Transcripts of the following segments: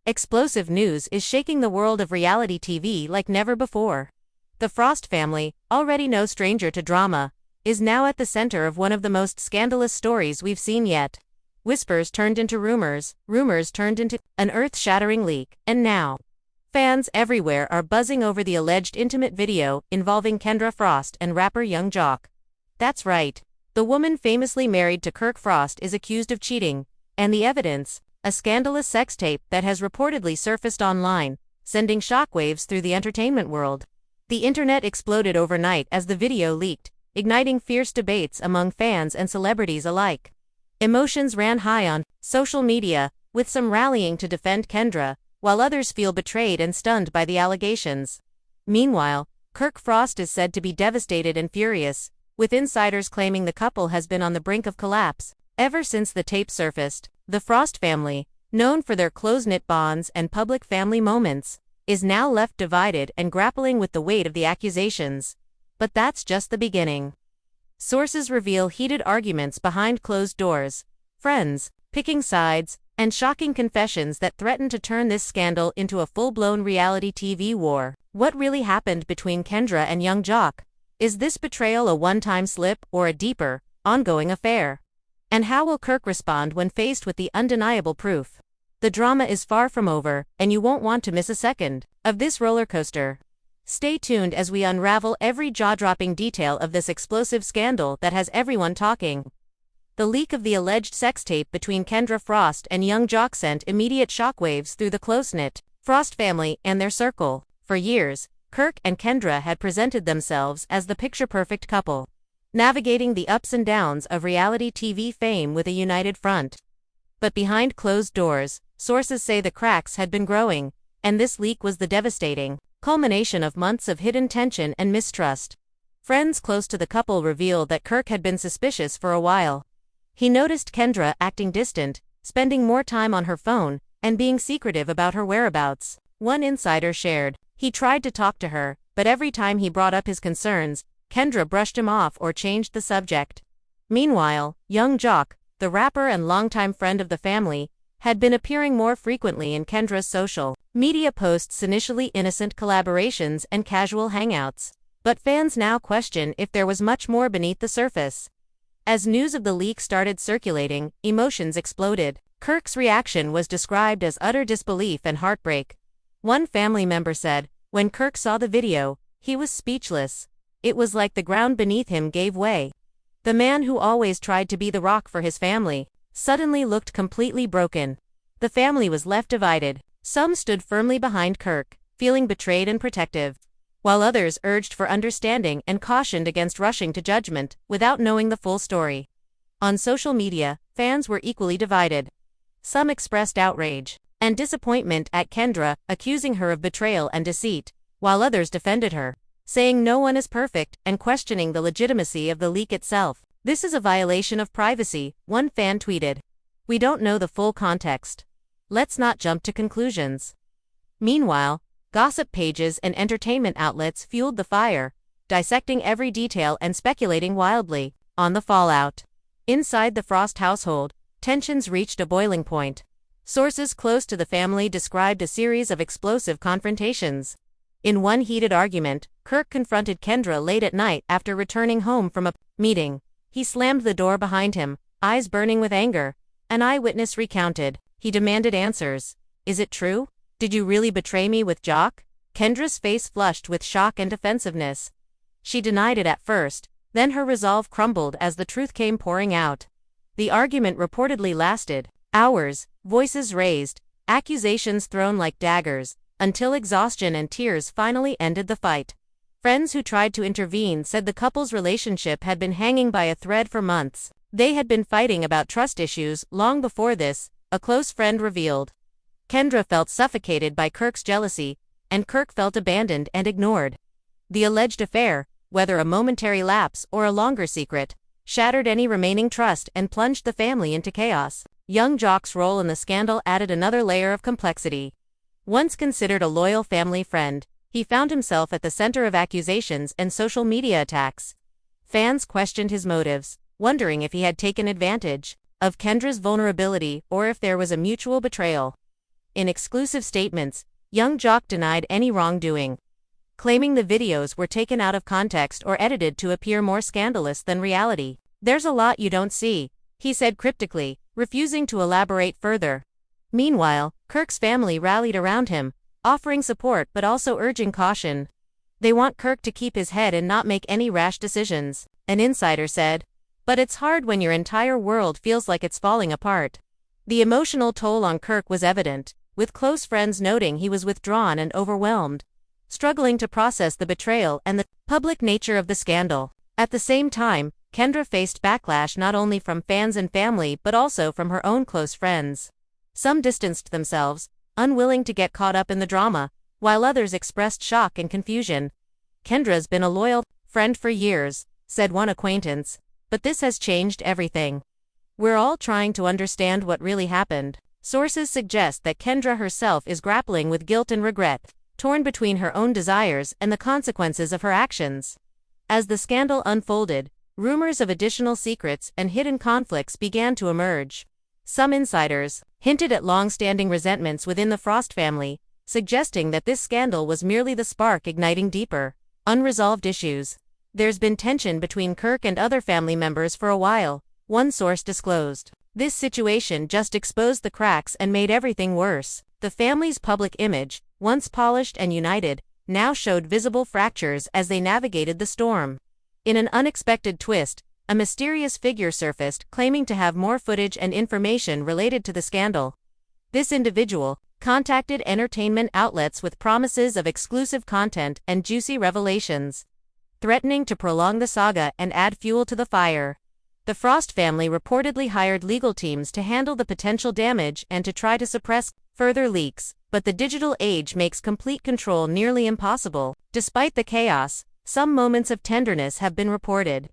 Explosive news is shaking the world of reality TV like never before. The Frost family, already no stranger to drama, is now at the center of one of the most scandalous stories we've seen yet. Whispers turned into rumors, rumors turned into an earth-shattering leak, and now, fans everywhere are buzzing over the alleged intimate video involving Kendra Frost and rapper Young Jock. That's right, the woman famously married to Kirk Frost is accused of cheating, and the evidence, a scandalous sex tape that has reportedly surfaced online, sending shockwaves through the entertainment world. The internet exploded overnight as the video leaked, igniting fierce debates among fans and celebrities alike. Emotions ran high on social media, with some rallying to defend Kendra, while others feel betrayed and stunned by the allegations. Meanwhile, Kirk Frost is said to be devastated and furious, with insiders claiming the couple has been on the brink of collapse. Ever since the tape surfaced, the Frost family, known for their close-knit bonds and public family moments, is now left divided and grappling with the weight of the accusations. But that's just the beginning. Sources reveal heated arguments behind closed doors, friends picking sides, and shocking confessions that threaten to turn this scandal into a full-blown reality TV war. What really happened between Kendra and Young Jock? Is this betrayal a one-time slip or a deeper, ongoing affair? And how will Kirk respond when faced with the undeniable proof? The drama is far from over, and you won't want to miss a second of this roller coaster. Stay tuned as we unravel every jaw-dropping detail of this explosive scandal that has everyone talking. The leak of the alleged sex tape between Kendra Frost and Young Jock sent immediate shockwaves through the close-knit Frost family and their circle. For years, Kirk and Kendra had presented themselves as the picture-perfect couple, navigating the ups and downs of reality TV fame with a united front. But behind closed doors, sources say the cracks had been growing, and this leak was the devastating culmination of months of hidden tension and mistrust. Friends close to the couple reveal that Kirk had been suspicious for a while. He noticed Kendra acting distant, spending more time on her phone, and being secretive about her whereabouts. One insider shared, he tried to talk to her, but every time he brought up his concerns, Kendra brushed him off or changed the subject. Meanwhile, Young Jock, the rapper and longtime friend of the family, had been appearing more frequently in Kendra's social media posts, initially innocent collaborations and casual hangouts. But fans now question if there was much more beneath the surface. As news of the leak started circulating, emotions exploded. Kirk's reaction was described as utter disbelief and heartbreak. One family member said, when Kirk saw the video, he was speechless. It was like the ground beneath him gave way. The man who always tried to be the rock for his family suddenly looked completely broken. The family was left divided. Some stood firmly behind Kirk, feeling betrayed and protective, while others urged for understanding and cautioned against rushing to judgment without knowing the full story. On social media, fans were equally divided. Some expressed outrage and disappointment at Kendra, accusing her of betrayal and deceit, while others defended her, saying no one is perfect and questioning the legitimacy of the leak itself. This is a violation of privacy, one fan tweeted. We don't know the full context. Let's not jump to conclusions. Meanwhile, gossip pages and entertainment outlets fueled the fire, dissecting every detail and speculating wildly on the fallout. Inside the Frost household, tensions reached a boiling point. Sources close to the family described a series of explosive confrontations. In one heated argument, Kirk confronted Kendra late at night after returning home from a meeting. He slammed the door behind him, eyes burning with anger. An eyewitness recounted. He demanded answers. Is it true? Did you really betray me with Jock? Kendra's face flushed with shock and defensiveness. She denied it at first, then her resolve crumbled as the truth came pouring out. The argument reportedly lasted hours, voices raised, accusations thrown like daggers, until exhaustion and tears finally ended the fight. Friends who tried to intervene said the couple's relationship had been hanging by a thread for months. They had been fighting about trust issues long before this, a close friend revealed. Kendra felt suffocated by Kirk's jealousy, and Kirk felt abandoned and ignored. The alleged affair, whether a momentary lapse or a longer secret, shattered any remaining trust and plunged the family into chaos. Young Jock's role in the scandal added another layer of complexity. Once considered a loyal family friend, he found himself at the center of accusations and social media attacks. Fans questioned his motives, wondering if he had taken advantage of Kendra's vulnerability or if there was a mutual betrayal. In exclusive statements, young jock denied any wrongdoing, claiming the videos were taken out of context or edited to appear more scandalous than reality. "There's a lot you don't see," he said cryptically, refusing to elaborate further. Meanwhile, Kirk's family rallied around him, offering support but also urging caution. They want Kirk to keep his head and not make any rash decisions, an insider said. But it's hard when your entire world feels like it's falling apart. The emotional toll on Kirk was evident, with close friends noting he was withdrawn and overwhelmed, struggling to process the betrayal and the public nature of the scandal. At the same time, Kendra faced backlash not only from fans and family but also from her own close friends. Some distanced themselves, unwilling to get caught up in the drama, while others expressed shock and confusion. "Kendra's been a loyal friend for years," said one acquaintance, "but this has changed everything. We're all trying to understand what really happened." Sources suggest that Kendra herself is grappling with guilt and regret, torn between her own desires and the consequences of her actions. As the scandal unfolded, rumors of additional secrets and hidden conflicts began to emerge. Some insiders hinted at long-standing resentments within the Frost family, suggesting that this scandal was merely the spark igniting deeper, unresolved issues. "There's been tension between Kirk and other family members for a while," one source disclosed. "This situation just exposed the cracks and made everything worse." The family's public image, once polished and united, now showed visible fractures as they navigated the storm. In an unexpected twist, a mysterious figure surfaced claiming to have more footage and information related to the scandal. This individual contacted entertainment outlets with promises of exclusive content and juicy revelations, threatening to prolong the saga and add fuel to the fire. The Frost family reportedly hired legal teams to handle the potential damage and to try to suppress further leaks, but the digital age makes complete control nearly impossible. Despite the chaos, some moments of tenderness have been reported.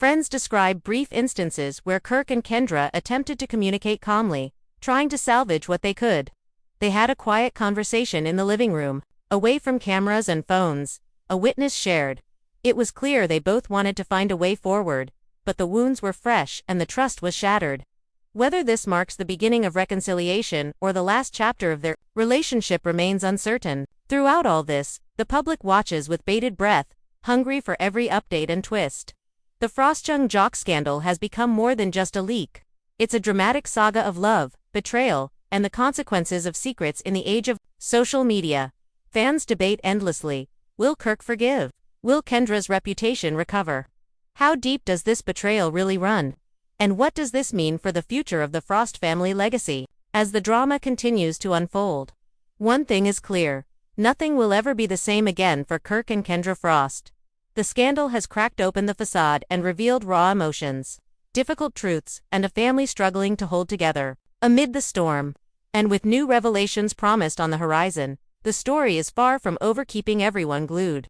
Friends describe brief instances where Kirk and Kendra attempted to communicate calmly, trying to salvage what they could. They had a quiet conversation in the living room, away from cameras and phones, a witness shared. It was clear they both wanted to find a way forward, but the wounds were fresh and the trust was shattered. Whether this marks the beginning of reconciliation or the last chapter of their relationship remains uncertain. Throughout all this, the public watches with bated breath, hungry for every update and twist. The Frost young jock scandal has become more than just a leak. It's a dramatic saga of love, betrayal, and the consequences of secrets in the age of social media. Fans debate endlessly. Will Kirk forgive? Will Kendra's reputation recover? How deep does this betrayal really run? And what does this mean for the future of the Frost family legacy? As the drama continues to unfold, one thing is clear: nothing will ever be the same again for Kirk and Kendra Frost. The scandal has cracked open the facade and revealed raw emotions, difficult truths, and a family struggling to hold together amid the storm. And with new revelations promised on the horizon, the story is far from over, keeping everyone glued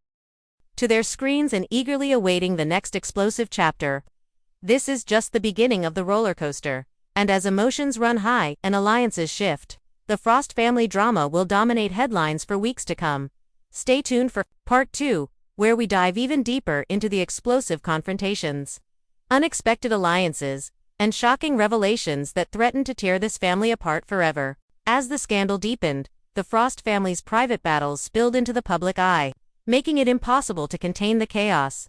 to their screens and eagerly awaiting the next explosive chapter. This is just the beginning of the roller coaster, and as emotions run high and alliances shift, the Frost family drama will dominate headlines for weeks to come. Stay tuned for Part 2, where we dive even deeper into the explosive confrontations, unexpected alliances, and shocking revelations that threaten to tear this family apart forever. As the scandal deepened, the Frost family's private battles spilled into the public eye, making it impossible to contain the chaos.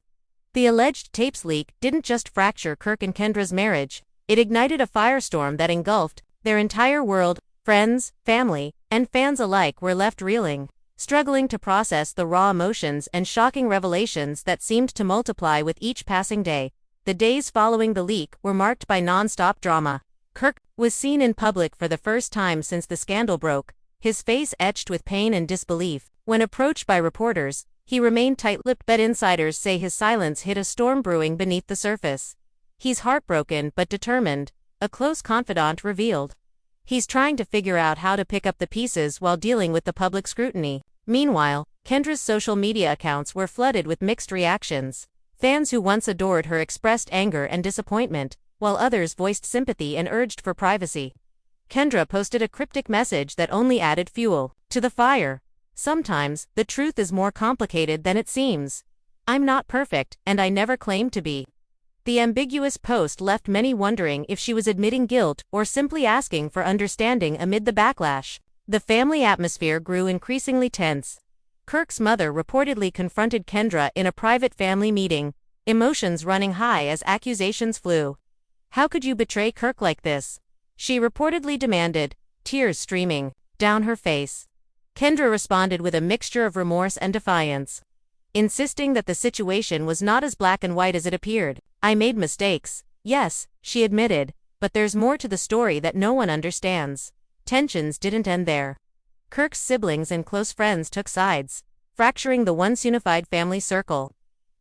The alleged tapes leak didn't just fracture Kirk and Kendra's marriage, it ignited a firestorm that engulfed their entire world. Friends, family, and fans alike were left reeling, struggling to process the raw emotions and shocking revelations that seemed to multiply with each passing day. The days following the leak were marked by non-stop drama. Kirk was seen in public for the first time since the scandal broke, his face etched with pain and disbelief. When approached by reporters, he remained tight-lipped, but insiders say his silence hid a storm brewing beneath the surface. "He's heartbroken but determined," a close confidant revealed. "He's trying to figure out how to pick up the pieces while dealing with the public scrutiny." Meanwhile, Kendra's social media accounts were flooded with mixed reactions. Fans who once adored her expressed anger and disappointment, while others voiced sympathy and urged for privacy. Kendra posted a cryptic message that only added fuel to the fire. "Sometimes, the truth is more complicated than it seems. I'm not perfect, and I never claimed to be." The ambiguous post left many wondering if she was admitting guilt or simply asking for understanding amid the backlash. The family atmosphere grew increasingly tense. Kirk's mother reportedly confronted Kendra in a private family meeting, emotions running high as accusations flew. "How could you betray Kirk like this?" she reportedly demanded, tears streaming down her face. Kendra responded with a mixture of remorse and defiance, insisting that the situation was not as black and white as it appeared. "I made mistakes, yes," she admitted, "but there's more to the story that no one understands." Tensions didn't end there. Kirk's siblings and close friends took sides, fracturing the once unified family circle.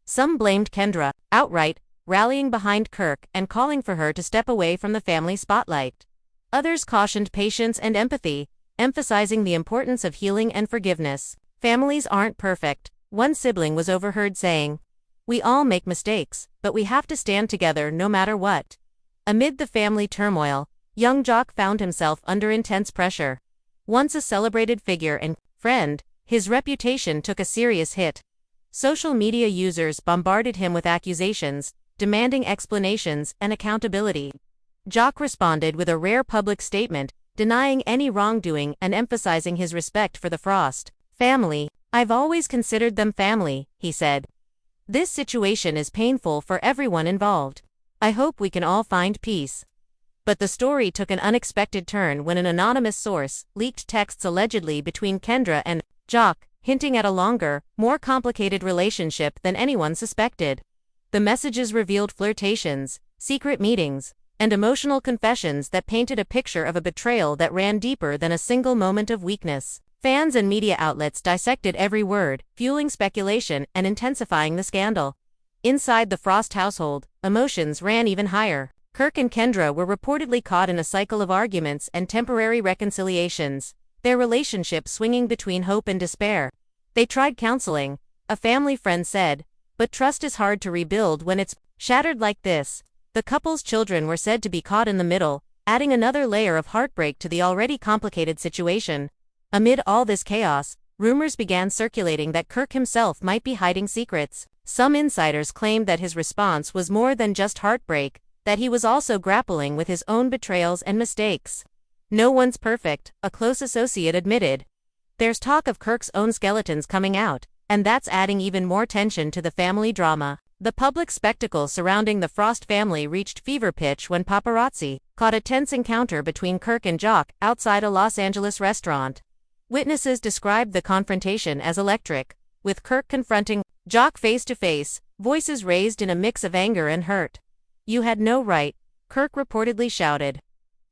Some blamed Kendra outright, rallying behind Kirk and calling for her to step away from the family spotlight. Others cautioned patience and empathy, emphasizing the importance of healing and forgiveness. "Families aren't perfect," one sibling was overheard saying. "We all make mistakes, but we have to stand together no matter what." Amid the family turmoil, young Jock found himself under intense pressure. Once a celebrated figure and friend, his reputation took a serious hit. Social media users bombarded him with accusations, demanding explanations and accountability. Jock responded with a rare public statement, denying any wrongdoing and emphasizing his respect for the Frost family. "I've always considered them family," he said. "This situation is painful for everyone involved. I hope we can all find peace." But the story took an unexpected turn when an anonymous source leaked texts allegedly between Kendra and Jock, hinting at a longer, more complicated relationship than anyone suspected. The messages revealed flirtations, secret meetings, and emotional confessions that painted a picture of a betrayal that ran deeper than a single moment of weakness. Fans and media outlets dissected every word, fueling speculation and intensifying the scandal. Inside the Frost household, emotions ran even higher. Kirk and Kendra were reportedly caught in a cycle of arguments and temporary reconciliations, their relationship swinging between hope and despair. "They tried counseling," a family friend said, "but trust is hard to rebuild when it's shattered like this." The couple's children were said to be caught in the middle, adding another layer of heartbreak to the already complicated situation. Amid all this chaos, rumors began circulating that Kirk himself might be hiding secrets. Some insiders claimed that his response was more than just heartbreak, that he was also grappling with his own betrayals and mistakes. "No one's perfect," a close associate admitted. "There's talk of Kirk's own skeletons coming out, and that's adding even more tension to the family drama." The public spectacle surrounding the Frost family reached fever pitch when paparazzi caught a tense encounter between Kirk and Jock outside a Los Angeles restaurant. Witnesses described the confrontation as electric, with Kirk confronting Jock face to face, voices raised in a mix of anger and hurt. "You had no right," Kirk reportedly shouted.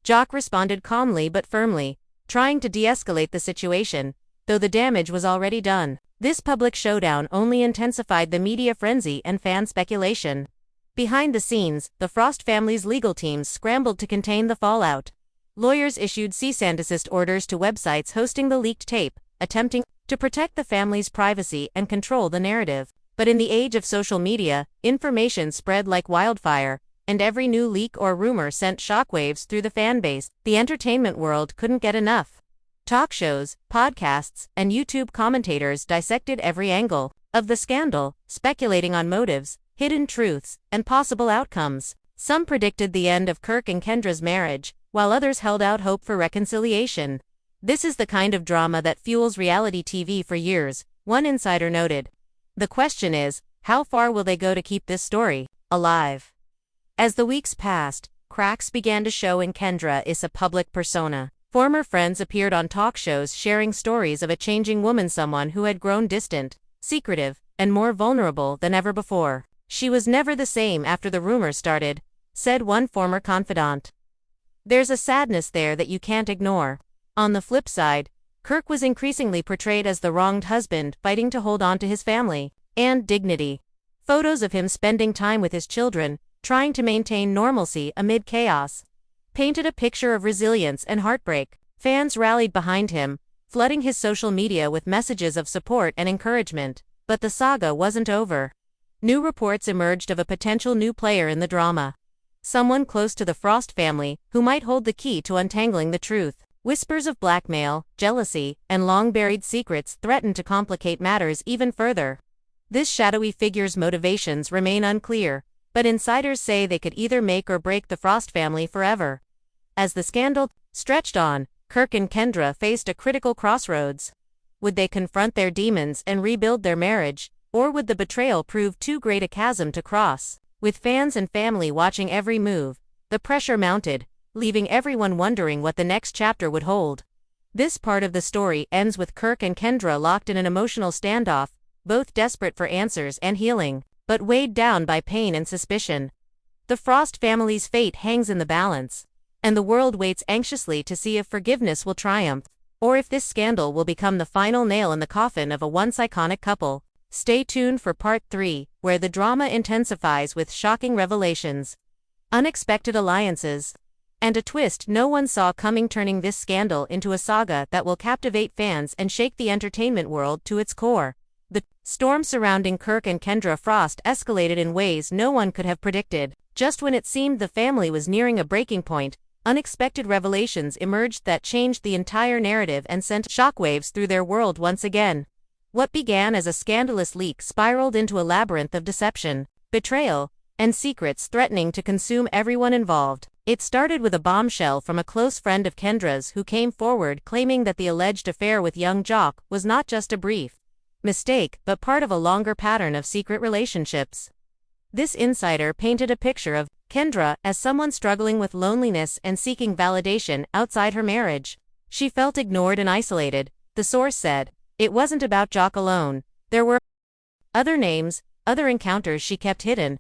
Jock responded calmly but firmly, trying to de-escalate the situation, though the damage was already done. This public showdown only intensified the media frenzy and fan speculation. Behind the scenes, the Frost family's legal teams scrambled to contain the fallout. Lawyers issued cease and desist orders to websites hosting the leaked tape, attempting to protect the family's privacy and control the narrative. But in the age of social media, information spread like wildfire, and every new leak or rumor sent shockwaves through the fanbase. The entertainment world couldn't get enough. Talk shows, podcasts, and YouTube commentators dissected every angle of the scandal, speculating on motives, hidden truths, and possible outcomes. Some predicted the end of Kirk and Kendra's marriage, while others held out hope for reconciliation. "This is the kind of drama that fuels reality TV for years," one insider noted. "The question is, how far will they go to keep this story alive?" As the weeks passed, cracks began to show in Kendra is a public persona. Former friends appeared on talk shows sharing stories of a changing woman, someone who had grown distant, secretive, and more vulnerable than ever before. "She was never the same after the rumors started," said one former confidant. "There's a sadness there that you can't ignore." On the flip side, Kirk was increasingly portrayed as the wronged husband fighting to hold on to his family and dignity. Photos of him spending time with his children, trying to maintain normalcy amid chaos, painted a picture of resilience and heartbreak. Fans rallied behind him, flooding his social media with messages of support and encouragement. But the saga wasn't over. New reports emerged of a potential new player in the drama. Someone close to the Frost family, who might hold the key to untangling the truth. Whispers of blackmail, jealousy, and long-buried secrets threatened to complicate matters even further. This shadowy figure's motivations remain unclear, but insiders say they could either make or break the Frost family forever. As the scandal stretched on, Kirk and Kendra faced a critical crossroads. Would they confront their demons and rebuild their marriage, or would the betrayal prove too great a chasm to cross? With fans and family watching every move, the pressure mounted, leaving everyone wondering what the next chapter would hold. This part of the story ends with Kirk and Kendra locked in an emotional standoff, both desperate for answers and healing, but weighed down by pain and suspicion. The Frost family's fate hangs in the balance, and the world waits anxiously to see if forgiveness will triumph, or if this scandal will become the final nail in the coffin of a once iconic couple. Stay tuned for Part 3, where the drama intensifies with shocking revelations, unexpected alliances, and a twist no one saw coming, turning this scandal into a saga that will captivate fans and shake the entertainment world to its core. The storm surrounding Kirk and Kendra Frost escalated in ways no one could have predicted. Just when it seemed the family was nearing a breaking point, unexpected revelations emerged that changed the entire narrative and sent shockwaves through their world once again. What began as a scandalous leak spiraled into a labyrinth of deception, betrayal, and secrets threatening to consume everyone involved. It started with a bombshell from a close friend of Kendra's who came forward claiming that the alleged affair with young Jock was not just a brief mistake but part of a longer pattern of secret relationships. This insider painted a picture of Kendra as someone struggling with loneliness and seeking validation outside her marriage. She felt ignored and isolated, the source said. It wasn't about Jock alone. There were other names, other encounters she kept hidden.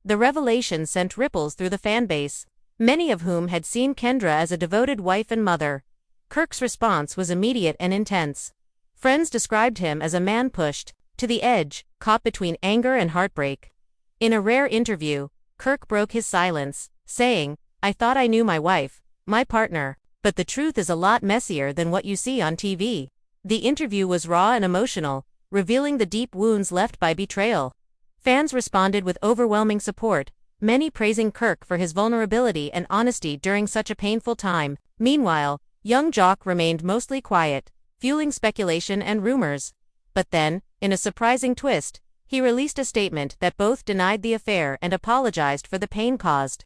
The revelation sent ripples through the fanbase, many of whom had seen Kendra as a devoted wife and mother. Kirk's response was immediate and intense. Friends described him as a man pushed to the edge, caught between anger and heartbreak. In a rare interview, Kirk broke his silence, saying, "I thought I knew my wife, my partner, but the truth is a lot messier than what you see on TV." The interview was raw and emotional, revealing the deep wounds left by betrayal. Fans responded with overwhelming support, many praising Kirk for his vulnerability and honesty during such a painful time. Meanwhile, young Jock remained mostly quiet, fueling speculation and rumors. But then, in a surprising twist, he released a statement that both denied the affair and apologized for the pain caused.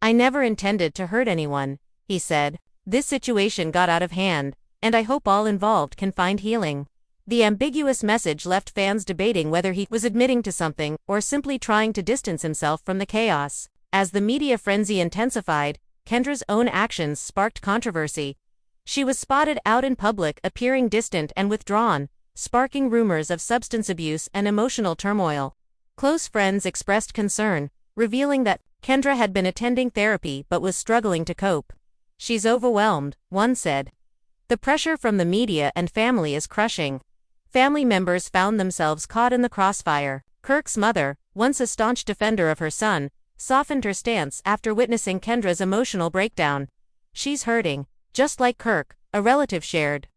"I never intended to hurt anyone," he said. "This situation got out of hand, and I hope all involved can find healing." The ambiguous message left fans debating whether he was admitting to something or simply trying to distance himself from the chaos. As the media frenzy intensified, Kendra's own actions sparked controversy. She was spotted out in public appearing distant and withdrawn, sparking rumors of substance abuse and emotional turmoil. Close friends expressed concern, revealing that Kendra had been attending therapy but was struggling to cope. "She's overwhelmed," one said. "The pressure from the media and family is crushing." Family members found themselves caught in the crossfire. Kirk's mother, once a staunch defender of her son, softened her stance after witnessing Kendra's emotional breakdown. "She's hurting, just like Kirk," a relative shared.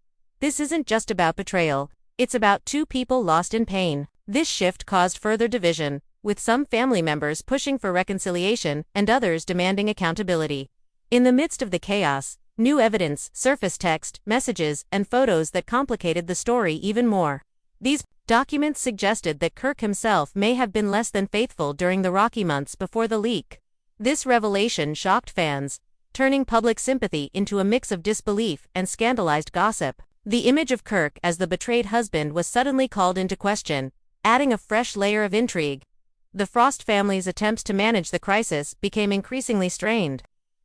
"This isn't just about betrayal, it's about two people lost in pain." This shift caused further division, with some family members pushing for reconciliation and others demanding accountability. In the midst of the chaos, new evidence surfaced: text, messages, and photos that complicated the story even more. These documents suggested that Kirk himself may have been less than faithful during the rocky months before the leak. This revelation shocked fans, turning public sympathy into a mix of disbelief and scandalized gossip. The image of Kirk as the betrayed husband was suddenly called into question, adding a fresh layer of intrigue. The Frost family's attempts to manage the crisis became increasingly strained.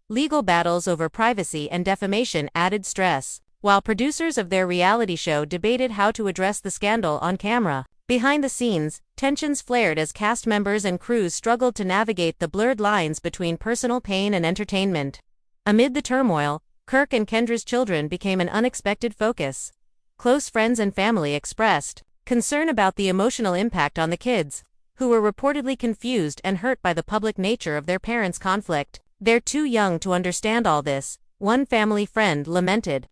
Legal battles over privacy and defamation added stress, while producers of their reality show debated how to address the scandal on camera. Behind the scenes, tensions flared as cast members and crews struggled to navigate the blurred lines between personal pain and entertainment. Amid the turmoil, Kirk and Kendra's children became an unexpected focus. Close friends and family expressed concern about the emotional impact on the kids, who were reportedly confused and hurt by the public nature of their parents' conflict. "They're too young to understand all this," one family friend lamented.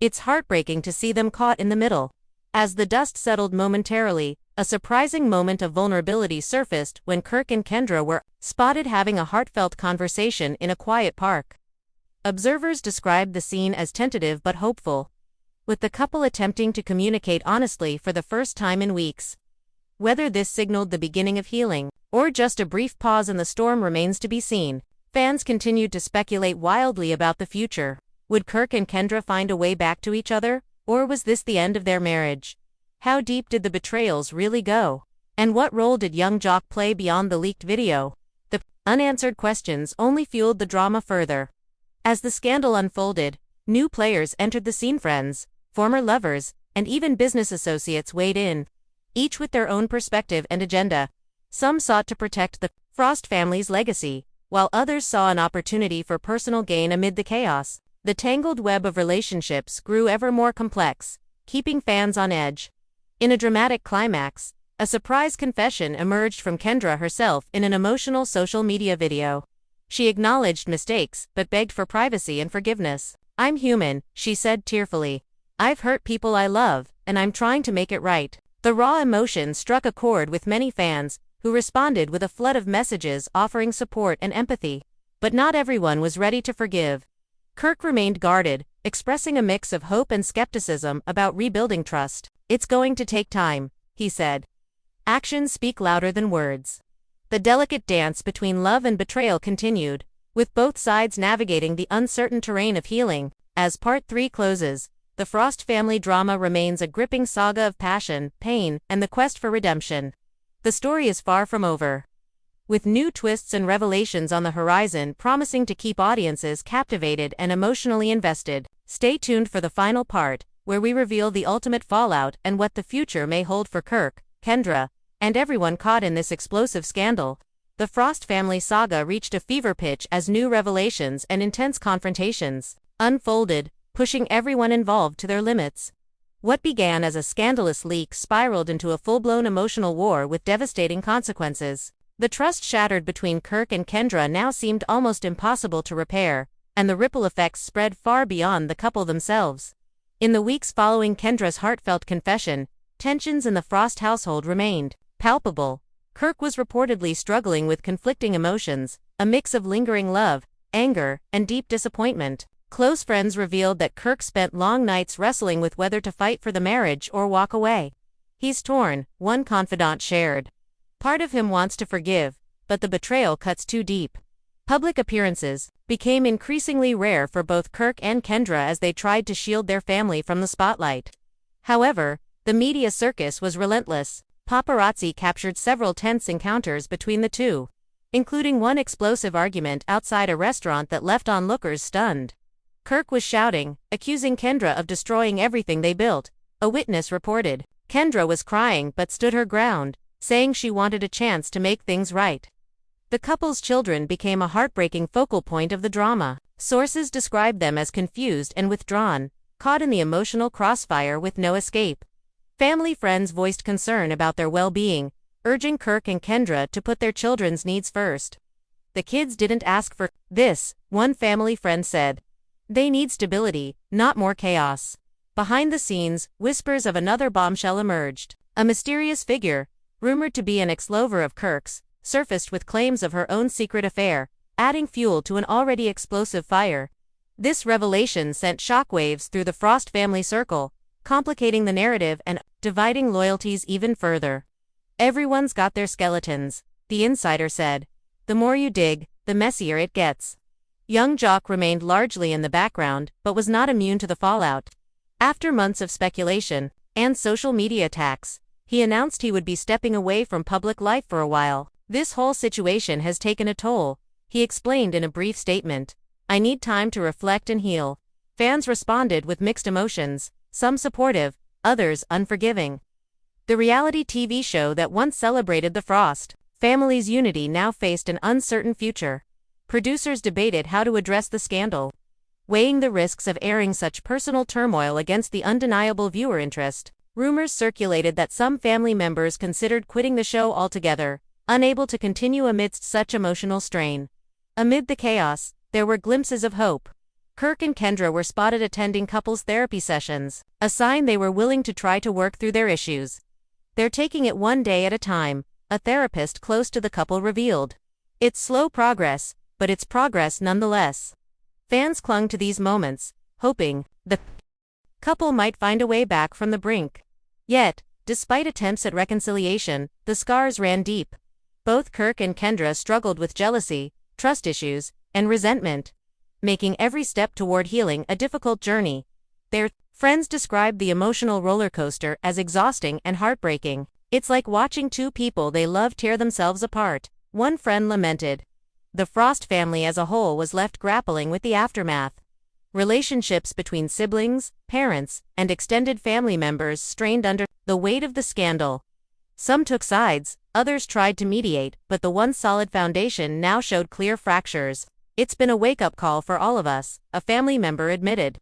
"It's heartbreaking to see them caught in the middle." As the dust settled momentarily, a surprising moment of vulnerability surfaced when Kirk and Kendra were spotted having a heartfelt conversation in a quiet park. Observers described the scene as tentative but hopeful, with the couple attempting to communicate honestly for the first time in weeks. Whether this signaled the beginning of healing, or just a brief pause in the storm, remains to be seen. Fans continued to speculate wildly about the future. Would Kirk and Kendra find a way back to each other, or was this the end of their marriage? How deep did the betrayals really go? And what role did young Jock play beyond the leaked video? The unanswered questions only fueled the drama further. As the scandal unfolded, new players entered the scene. Friends, former lovers, and even business associates weighed in, each with their own perspective and agenda. Some sought to protect the Frost family's legacy, while others saw an opportunity for personal gain amid the chaos. The tangled web of relationships grew ever more complex, keeping fans on edge. In a dramatic climax, a surprise confession emerged from Kendra herself in an emotional social media video. She acknowledged mistakes, but begged for privacy and forgiveness. "I'm human," she said tearfully. "I've hurt people I love, and I'm trying to make it right." The raw emotion struck a chord with many fans, who responded with a flood of messages offering support and empathy. But not everyone was ready to forgive. Kirk remained guarded, expressing a mix of hope and skepticism about rebuilding trust. "It's going to take time," he said. "Actions speak louder than words." The delicate dance between love and betrayal continued, with both sides navigating the uncertain terrain of healing. As Part 3 closes, the Frost family drama remains a gripping saga of passion, pain, and the quest for redemption. The story is far from over, with new twists and revelations on the horizon promising to keep audiences captivated and emotionally invested. Stay tuned for the final part, where we reveal the ultimate fallout and what the future may hold for Kirk, Kendra, and everyone caught in this explosive scandal. The Frost family saga reached a fever pitch as new revelations and intense confrontations unfolded, pushing everyone involved to their limits. What began as a scandalous leak spiraled into a full-blown emotional war with devastating consequences. The trust shattered between Kirk and Kendra now seemed almost impossible to repair, and the ripple effects spread far beyond the couple themselves. In the weeks following Kendra's heartfelt confession, tensions in the Frost household remained palpable. Kirk was reportedly struggling with conflicting emotions, a mix of lingering love, anger, and deep disappointment. Close friends revealed that Kirk spent long nights wrestling with whether to fight for the marriage or walk away. "He's torn," one confidant shared. "Part of him wants to forgive, but the betrayal cuts too deep." Public appearances became increasingly rare for both Kirk and Kendra as they tried to shield their family from the spotlight. However, the media circus was relentless. Paparazzi captured several tense encounters between the two, including one explosive argument outside a restaurant that left onlookers stunned. Kirk was shouting, accusing Kendra of destroying everything they built, a witness reported. Kendra was crying but stood her ground, saying she wanted a chance to make things right. The couple's children became a heartbreaking focal point of the drama. Sources described them as confused and withdrawn, caught in the emotional crossfire with no escape. Family friends voiced concern about their well-being, urging Kirk and Kendra to put their children's needs first. "The kids didn't ask for this," one family friend said. "They need stability, not more chaos." Behind the scenes, whispers of another bombshell emerged. A mysterious figure, rumored to be an ex-lover of Kirk's, surfaced with claims of her own secret affair, adding fuel to an already explosive fire. This revelation sent shockwaves through the Frost family circle, complicating the narrative and dividing loyalties even further. "Everyone's got their skeletons," the insider said. "The more you dig, the messier it gets." Young Jock remained largely in the background, but was not immune to the fallout. After months of speculation and social media attacks, he announced he would be stepping away from public life for a while. "This whole situation has taken a toll," he explained in a brief statement. "I need time to reflect and heal." Fans responded with mixed emotions, some supportive, others unforgiving. The reality TV show that once celebrated the Frost family's unity now faced an uncertain future. Producers debated how to address the scandal, weighing the risks of airing such personal turmoil against the undeniable viewer interest. Rumors circulated that some family members considered quitting the show altogether, unable to continue amidst such emotional strain. Amid the chaos, there were glimpses of hope. Kirk and Kendra were spotted attending couples therapy sessions, a sign they were willing to try to work through their issues. "They're taking it one day at a time," a therapist close to the couple revealed. "It's slow progress, but it's progress nonetheless." Fans clung to these moments, hoping the couple might find a way back from the brink. Yet, despite attempts at reconciliation, the scars ran deep. Both Kirk and Kendra struggled with jealousy, trust issues, and resentment. making every step toward healing a difficult journey. Their friends described the emotional roller coaster as exhausting and heartbreaking. It's like watching two people they love tear themselves apart, one friend lamented. The Frost family as a whole was left grappling with the aftermath. Relationships between siblings, parents, and extended family members strained under the weight of the scandal. Some took sides, others tried to mediate, but the once solid foundation now showed clear fractures. "It's been a wake-up call for all of us," a family member admitted.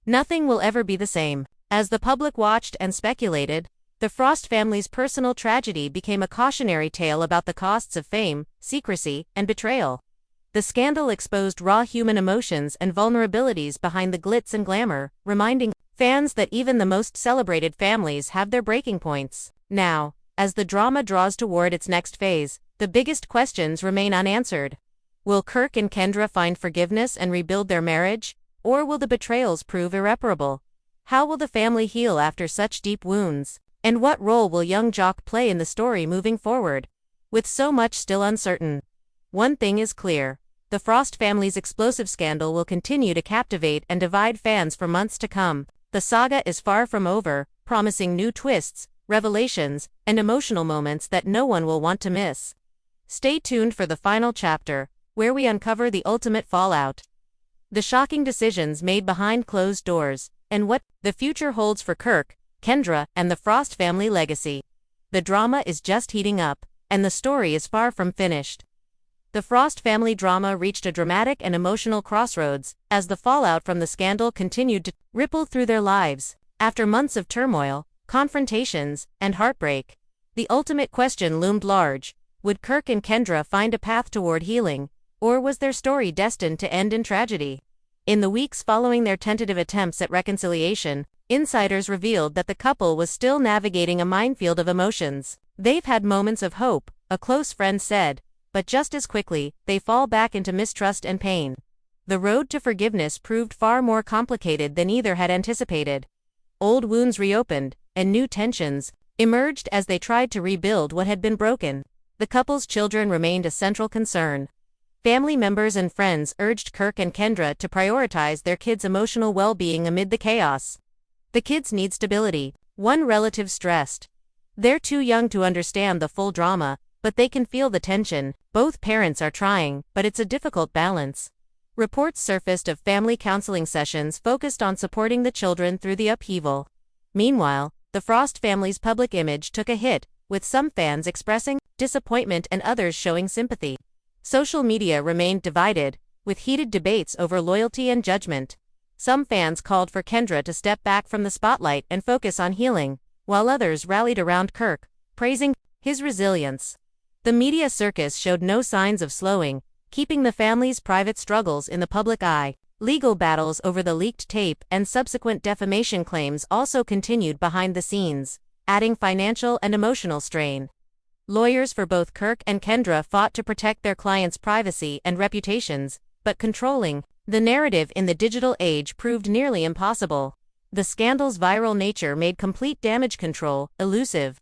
"Nothing will ever be the same." As the public watched and speculated, the Frost family's personal tragedy became a cautionary tale about the costs of fame, secrecy, and betrayal. The scandal exposed raw human emotions and vulnerabilities behind the glitz and glamour, reminding fans that even the most celebrated families have their breaking points. Now, as the drama draws toward its next phase, the biggest questions remain unanswered. Will Kirk and Kendra find forgiveness and rebuild their marriage, or will the betrayals prove irreparable? How will the family heal after such deep wounds? And what role will young Jock play in the story moving forward? With so much still uncertain, one thing is clear: the Frost family's explosive scandal will continue to captivate and divide fans for months to come. The saga is far from over, promising new twists, revelations, and emotional moments that no one will want to miss. Stay tuned for the final chapter, where we uncover the ultimate fallout, the shocking decisions made behind closed doors, and what the future holds for Kirk, Kendra, and the Frost family legacy. The drama is just heating up, and the story is far from finished. The Frost family drama reached a dramatic and emotional crossroads as the fallout from the scandal continued to ripple through their lives. After months of turmoil, confrontations, and heartbreak, the ultimate question loomed large: would Kirk and Kendra find a path toward healing, or was their story destined to end in tragedy? In the weeks following their tentative attempts at reconciliation, insiders revealed that the couple was still navigating a minefield of emotions. "They've had moments of hope," a close friend said, "but just as quickly, they fall back into mistrust and pain." The road to forgiveness proved far more complicated than either had anticipated. Old wounds reopened, and new tensions emerged as they tried to rebuild what had been broken. The couple's children remained a central concern. Family members and friends urged Kirk and Kendra to prioritize their kids' emotional well-being amid the chaos. "The kids need stability," one relative stressed. "They're too young to understand the full drama, but they can feel the tension." Both parents are trying, but it's a difficult balance. Reports surfaced of family counseling sessions focused on supporting the children through the upheaval. Meanwhile, the Frost family's public image took a hit, with some fans expressing disappointment and others showing sympathy. Social media remained divided, with heated debates over loyalty and judgment. Some fans called for Kendra to step back from the spotlight and focus on healing, while others rallied around Kirk, praising his resilience. The media circus showed no signs of slowing, keeping the family's private struggles in the public eye. Legal battles over the leaked tape and subsequent defamation claims also continued behind the scenes, adding financial and emotional strain. Lawyers for both Kirk and Kendra fought to protect their clients' privacy and reputations, but controlling the narrative in the digital age proved nearly impossible. The scandal's viral nature made complete damage control elusive.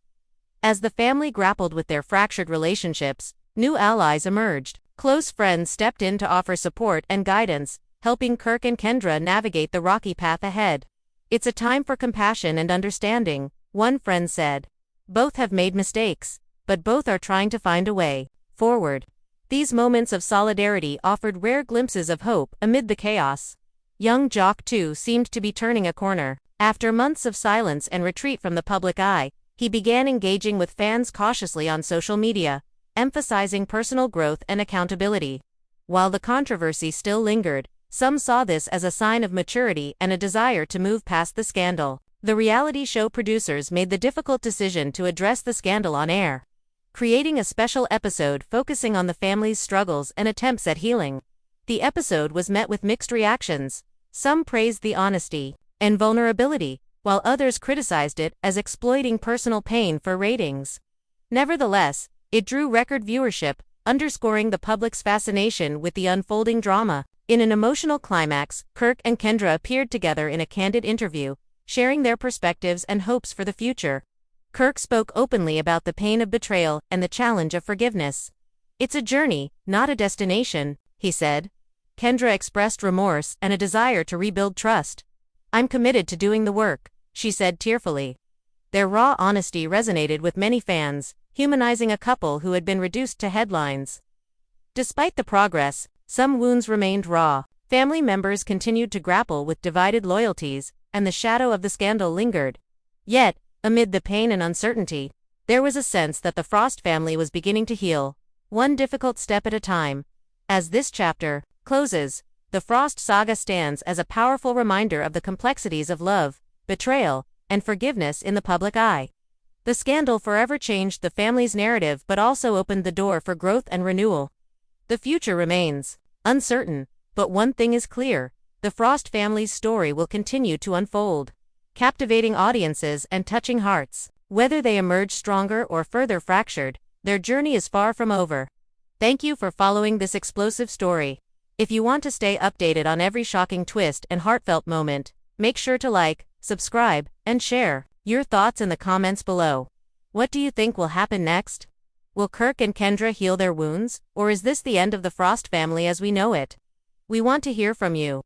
As the family grappled with their fractured relationships, new allies emerged. Close friends stepped in to offer support and guidance, helping Kirk and Kendra navigate the rocky path ahead. "It's a time for compassion and understanding," one friend said. "Both have made mistakes, but both are trying to find a way forward." These moments of solidarity offered rare glimpses of hope amid the chaos. Young Jock, too, seemed to be turning a corner. After months of silence and retreat from the public eye, he began engaging with fans cautiously on social media, emphasizing personal growth and accountability. While the controversy still lingered, some saw this as a sign of maturity and a desire to move past the scandal. The reality show producers made the difficult decision to address the scandal on air, creating a special episode focusing on the family's struggles and attempts at healing. The episode was met with mixed reactions. Some praised the honesty and vulnerability, while others criticized it as exploiting personal pain for ratings. Nevertheless, it drew record viewership, underscoring the public's fascination with the unfolding drama. In an emotional climax, Kirk and Kendra appeared together in a candid interview, sharing their perspectives and hopes for the future. Kirk spoke openly about the pain of betrayal and the challenge of forgiveness. "It's a journey, not a destination," he said. Kendra expressed remorse and a desire to rebuild trust. "I'm committed to doing the work," she said tearfully. Their raw honesty resonated with many fans, humanizing a couple who had been reduced to headlines. Despite the progress, some wounds remained raw. Family members continued to grapple with divided loyalties, and the shadow of the scandal lingered. Yet, amid the pain and uncertainty, there was a sense that the Frost family was beginning to heal, one difficult step at a time. As this chapter closes, the Frost saga stands as a powerful reminder of the complexities of love, betrayal, and forgiveness in the public eye. The scandal forever changed the family's narrative but also opened the door for growth and renewal. The future remains uncertain, but one thing is clear: the Frost family's story will continue to unfold, captivating audiences and touching hearts. Whether they emerge stronger or further fractured, their journey is far from over. Thank you for following this explosive story. If you want to stay updated on every shocking twist and heartfelt moment, make sure to like, subscribe, and share your thoughts in the comments below. What do you think will happen next? Will Kirk and Kendra heal their wounds, or is this the end of the Frost family as we know it? We want to hear from you.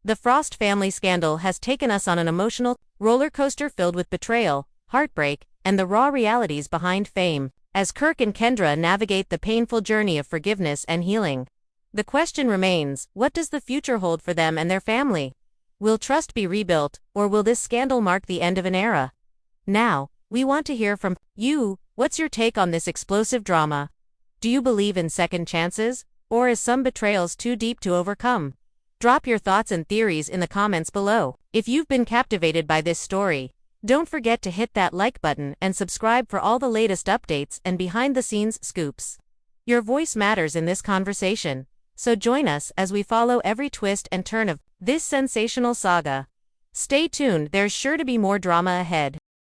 The Frost family scandal has taken us on an emotional roller coaster filled with betrayal, heartbreak, and the raw realities behind fame, as Kirk and Kendra navigate the painful journey of forgiveness and healing. The question remains, what does the future hold for them and their family? Will trust be rebuilt, or will this scandal mark the end of an era? Now, we want to hear from you. What's your take on this explosive drama? Do you believe in second chances, or is some betrayals too deep to overcome? Drop your thoughts and theories in the comments below. If you've been captivated by this story, don't forget to hit that like button and subscribe for all the latest updates and behind-the-scenes scoops. Your voice matters in this conversation, so join us as we follow every twist and turn of this sensational saga. Stay tuned, there's sure to be more drama ahead.